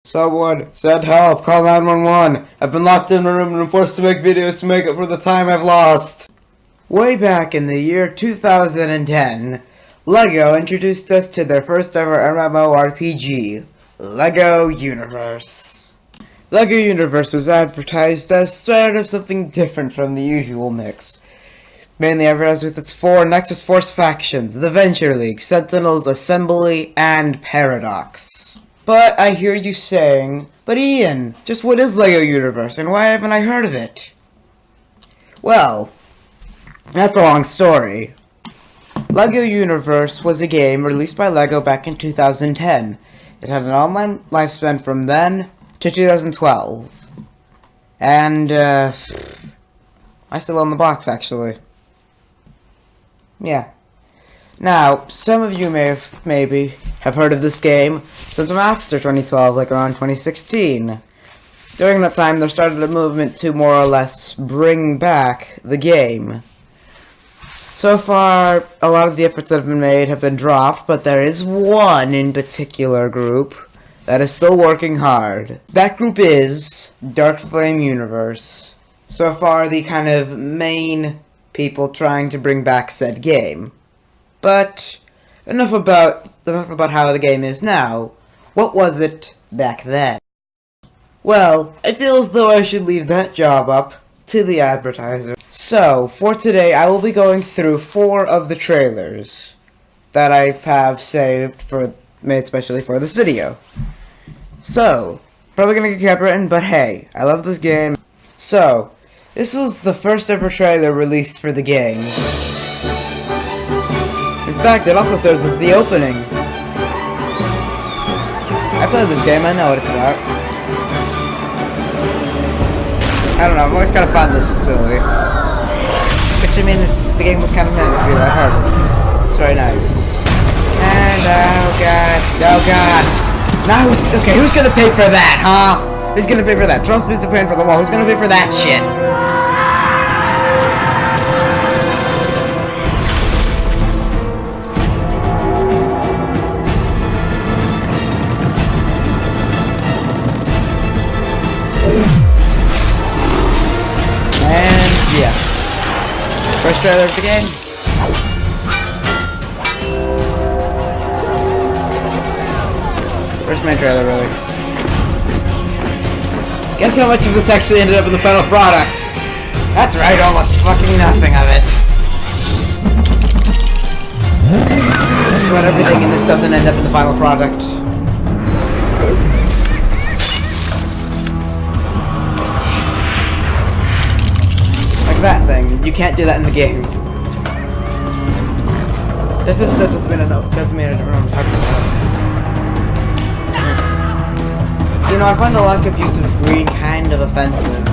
Someone send help, call 911. I've been locked in a room and I'm forced to make videos to make up for the time I've lost. Way back in the year 2010, LEGO introduced us to their first ever MMORPG, LEGO Universe. LEGO Universe was advertised as sort of something different from the usual mix. Mainly advertised with its four Nexus Force factions, the Venture League, Sentinels, Assembly, and Paradox. But I hear you saying, but Ian, just what is LEGO Universe and why haven't I heard of it? Well, that's a long story. LEGO Universe was a game released by LEGO back in 2010. It had an online lifespan from then to 2012. And, I still own the box, actually. Yeah. Now, some of you maybe have heard of this game sometime after 2012, like around 2016. During that time, there started a movement to more or less bring back the game. So far, a lot of the efforts that have been made have been dropped, but there is one in particular group that is still working hard. That group is Dark Flame Universe. So far, the kind of main people trying to bring back said game. But enough about how the game is now. What was it back then? Well, I feel as though I should leave that job up to the advertiser. So, for today, I will be going through 4 of the trailers that I have saved made especially for this video. So, probably gonna get copywritten, but hey, I love this game. So, this was the first ever trailer released for the game. In fact, it also serves as the opening. I played this game, I know what it's about. I don't know, I've always kind of found this silly. Which, I mean, the game was kind of meant to be that hard. It's very nice. And, oh god. Now who's gonna pay for that, huh? Who's gonna pay for that? Trump's music paying for the wall, who's gonna pay for that shit? And yeah, first trailer of the game. First main trailer, really. Guess how much of this actually ended up in the final product? That's right, almost fucking nothing of it. Just about everything in this doesn't end up in the final product. That thing. You can't do that in the game. This doesn't mean I don't know what I'm talking about. You know, I find the lack of use of green kind of offensive.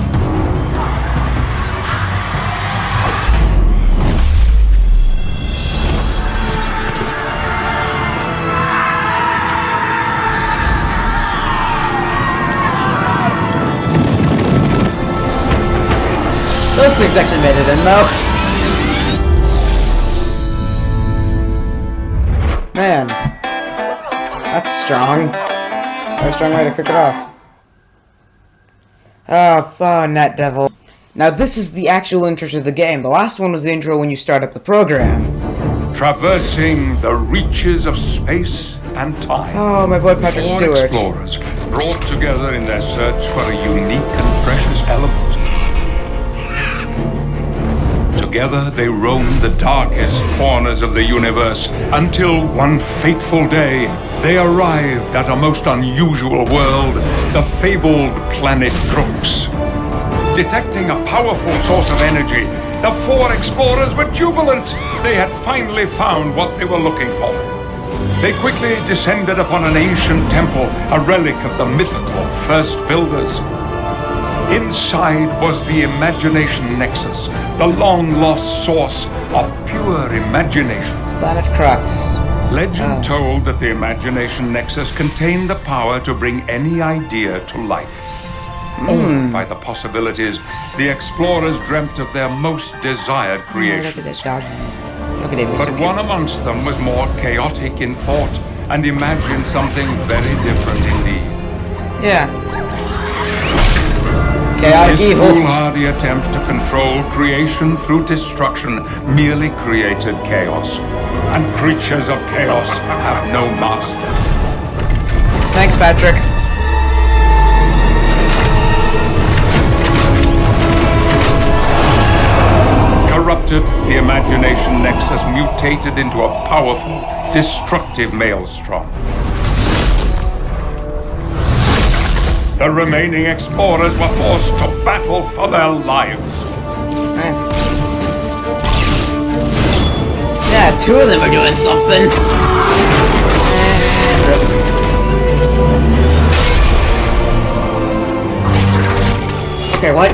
Those things actually made it in, though. Man. That's strong. Very strong way to kick it off. Oh, Net Devil. Now, this is the actual intro to the game. The last one was the intro when you start up the program. Traversing the reaches of space and time. Oh, my boy Patrick Four Stewart. explorers brought together in their search for a unique and precious element. Together they roamed the darkest corners of the universe until one fateful day they arrived at a most unusual world, the fabled planet Crooks. Detecting a powerful source of energy, the 4 explorers were jubilant. They had finally found what they were looking for. They quickly descended upon an ancient temple, a relic of the mythical first builders. Inside was the Imagination Nexus, the long-lost source of pure imagination. Planet Crux. Legend told that the Imagination Nexus contained the power to bring any idea to life. Moved by the possibilities, the explorers dreamt of their most desired creations. Look at this dog. Look at him. But one amongst them was more chaotic in thought and imagined something very different indeed. Yeah. Chaotic His evil. foolhardy attempt to control creation through destruction merely created chaos. And creatures of chaos have no master. Thanks, Patrick. Corrupted, the imagination nexus mutated into a powerful, destructive maelstrom. The remaining explorers were forced to battle for their lives. Yeah, two of them are doing something. Okay, what?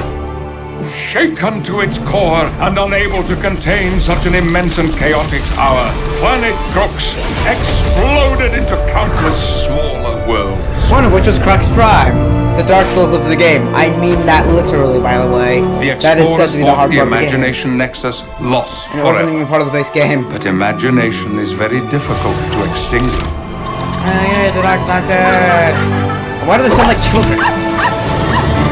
Shaken to its core and unable to contain such an immense and chaotic power, Planet Crooks exploded into countless smaller worlds. One of which was Crux Prime, the Dark Souls of the game. I mean that literally, by the way. The That is said explorers to be the thought hard the part of the game. imagination nexus lost And it wasn't forever. even part of the base game. But imagination is very difficult to extinguish. Yeah, the Dark's not dead. Why do they sound like children?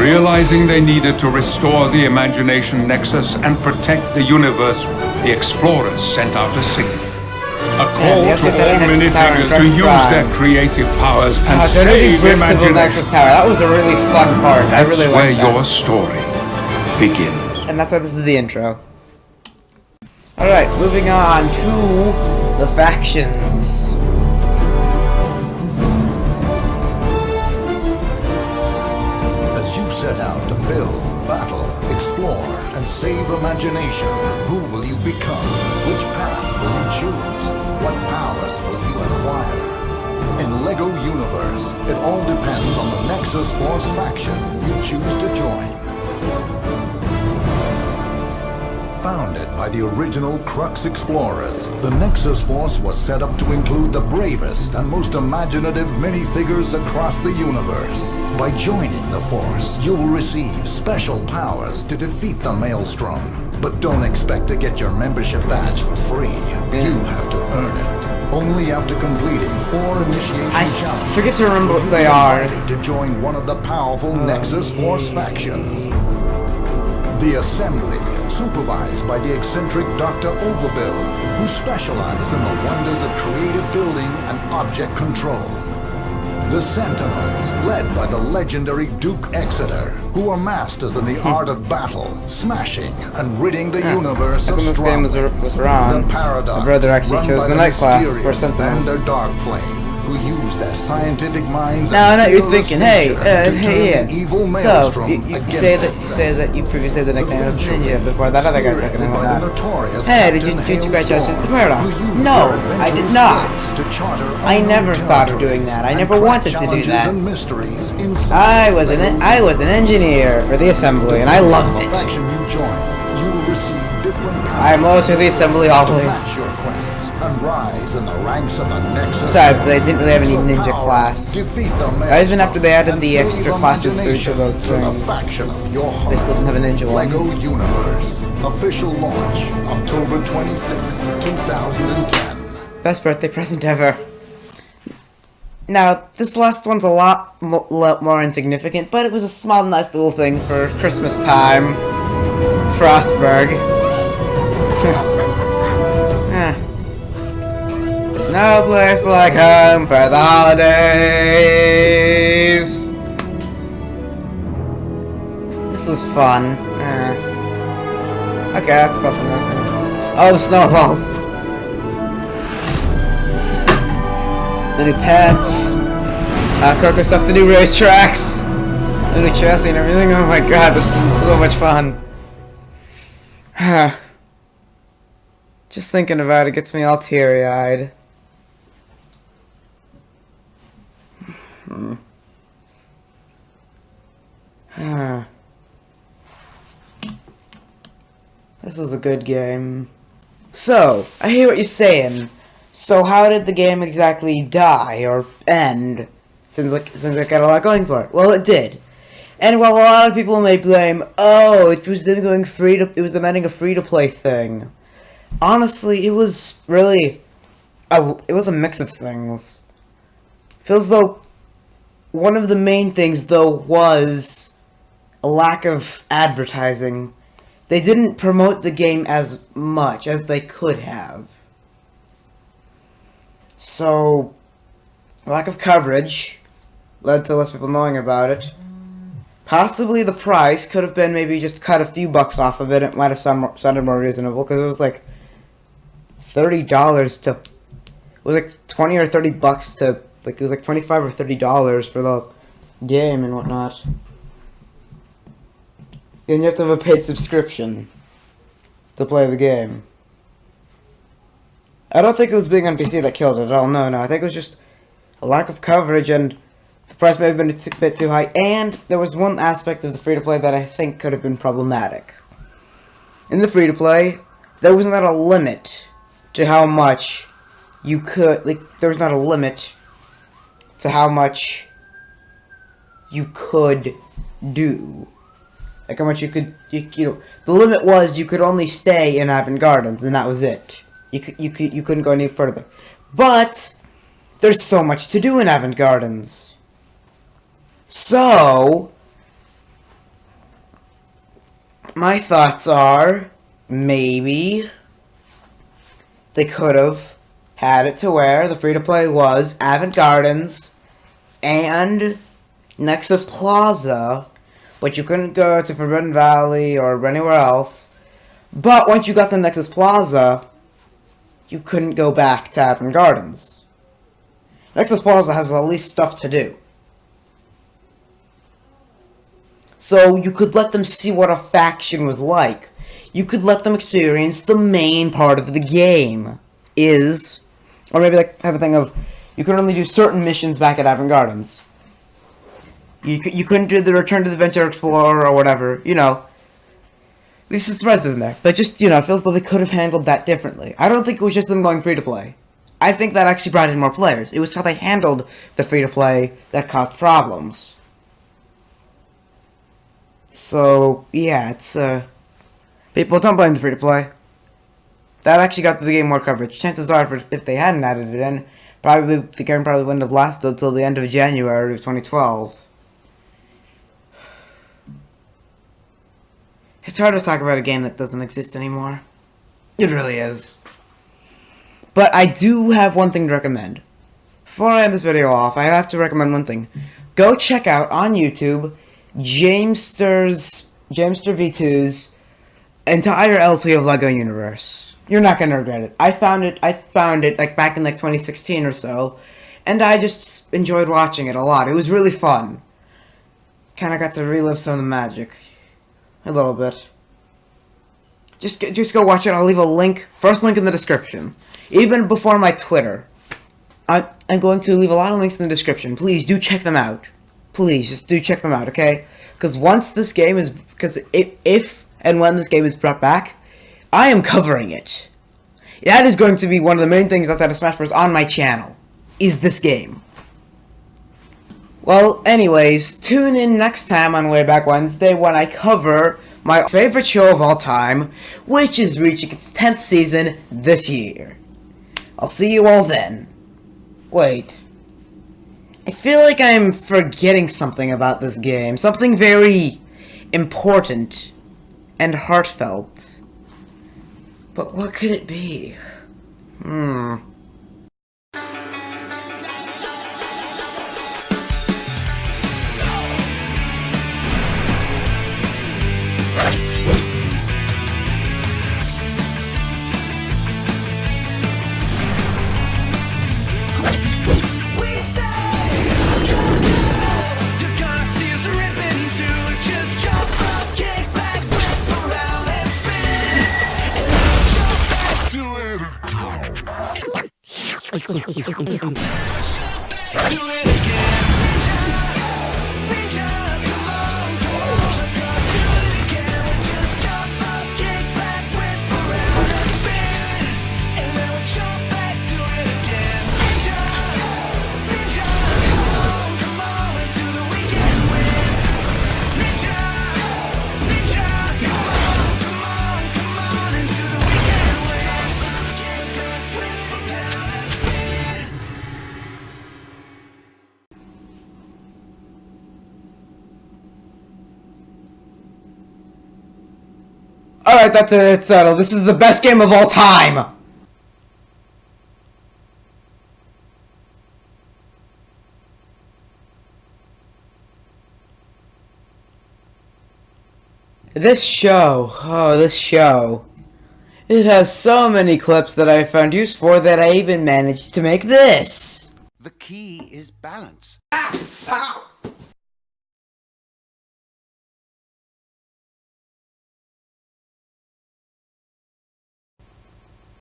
Realizing they needed to restore the imagination nexus and protect the universe, the explorers sent out a signal. A call you have to to get all that Nexus Tower minifigures and to Crux use Prime. their creative powers and Dirty save Bricks Civil imagination. Nexus Tower. That was a really fun part. I That's really where liked that. your story begins. And that's why this is the intro. Alright, moving on to the factions. As you set out to build, battle, explore, and save imagination, who will you become? Which path will you choose? What powers will you acquire? In LEGO Universe, it all depends on the Nexus Force faction you choose to join. Founded by the original Crux Explorers, the Nexus Force was set up to include the bravest and most imaginative minifigures across the universe. By joining the Force, you'll receive special powers to defeat the Maelstrom. But don't expect to get your membership badge for free. You have to earn it. Only after completing 4 initiation challenges, forget to remember what you'll they be are. invited to join one of the powerful Nexus Force factions. The Assembly, supervised by the eccentric Dr. Overbill, who specializes in the wonders of creative building and object control. The Sentinels, led by the legendary Duke Exeter, who are masters in the art of battle, smashing and ridding the universe Back of when this game was strongholds. around, The Paradox, my brother actually run chose by the night class for mysterious Sentinels. Vander Darkflame, who use their scientific minds Now I and know you're fearless thinking, hey, nature to hey, turn Ian. the evil So maelstrom you against say itself. that you previously had the nickname of Ninja Eventually, before that other guy took the name of spearheaded by the that. notorious Hey, did Captain you congratulations Hailstorm, to Paradox? who used No, their I did adventurous not. skills to charter I unknown never thought of doing territories that. I and never crack wanted to do challenges that. and mysteries inside I was an engineer for the assembly, and I loved the it. faction you join, you will receive different powers I am loyal to the assembly to always. match your quests and rise in the ranks of the Nexus. Besides, they Force. didn't really have any So ninja power, class. defeat the Not even after they added and the save extra classes for each of imagination those to the things. faction of your heart. They still didn't have a ninja one. LEGO Universe. Official launch October 26, 2010. Best birthday present ever. Now, this last one's a lot more insignificant, but it was a small, nice little thing for Christmas time. Frostburg. Huh. There's no place like home for the holidays. This was fun. Okay, that's close enough. Oh, the snowballs. The new pets. Coco stuff, the new racetracks. The new chassis and everything. Oh my god, this is so much fun. Just thinking about it gets me all teary-eyed. This was a good game. So, I hear what you're saying. So how did the game exactly die or end? Since it got a lot going for it. Well, it did. And while a lot of people may blame, oh, it was them going it was demanding a free-to-play thing. Honestly, it was really, it was a mix of things. Feels though one of the main things, though, was a lack of advertising. They didn't promote the game as much as they could have. So, lack of coverage led to less people knowing about it. Possibly the price could have been maybe just cut a few bucks off of it. It might have sounded more reasonable, because it was like $30 to... It was like 20 or 30 bucks to... Like, it was like $25 or $30 for the game and whatnot. And you have to have a paid subscription to play the game. I don't think it was being on PC that killed it at all. No. I think it was just a lack of coverage, and the price may have been a bit too high. And there was one aspect of the free-to-play that I think could have been problematic. In the free-to-play, there was not a limit to how much you could... Like, there was not a limit to how much you could do. Like, how much you could... You know, the limit was you could only stay in Avant Gardens, and that was it. You couldn't go any further. But there's so much to do in Avant Gardens. So my thoughts are maybe they could have had it to where the free-to-play was Avant Gardens and Nexus Plaza, but you couldn't go to Forbidden Valley or anywhere else. But once you got to Nexus Plaza, you couldn't go back to Avant Gardens. Nexus Plaza has the least stuff to do. So you could let them see what a faction was like. You could let them experience the main part of the game. Or maybe like have a thing of, you could only do certain missions back at Avant Gardens. You couldn't do the Return to the Venture Explorer or whatever, you know. At least the surprise isn't there. But just, you know, it feels like they could have handled that differently. I don't think it was just them going free-to-play. I think that actually brought in more players. It was how they handled the free-to-play that caused problems. So, yeah, it's, people don't blame the free-to-play. That actually got the game more coverage. Chances are, if they hadn't added it in, the game probably wouldn't have lasted until the end of January of 2012. It's hard to talk about a game that doesn't exist anymore. It really is. But I do have one thing to recommend. Before I end this video off, I have to recommend one thing. Go check out on YouTube Jamester V2's entire LP of LEGO Universe. You're not gonna regret it. I found it like back in like 2016 or so, and I just enjoyed watching it a lot. It was really fun. Kinda got to relive some of the magic. A little bit. Just go watch it. I'll leave a link. First link in the description. Even before my Twitter. I'm going to leave a lot of links in the description. Please do check them out. Please, just do check them out, okay? Because once this game is... Because if and when this game is brought back, I am covering it. That is going to be one of the main things outside of Smash Bros. On my channel. Is this game. Well, anyways, tune in next time on Way Back Wednesday when I cover my favorite show of all time, which is reaching its 10th season this year. I'll see you all then. Wait. I feel like I'm forgetting something about this game. Something very important and heartfelt. But what could it be? Alright, that's it. It's settled. This is the best game of all time! This show. It has so many clips that I found use for that I even managed to make this! The key is balance. Ow!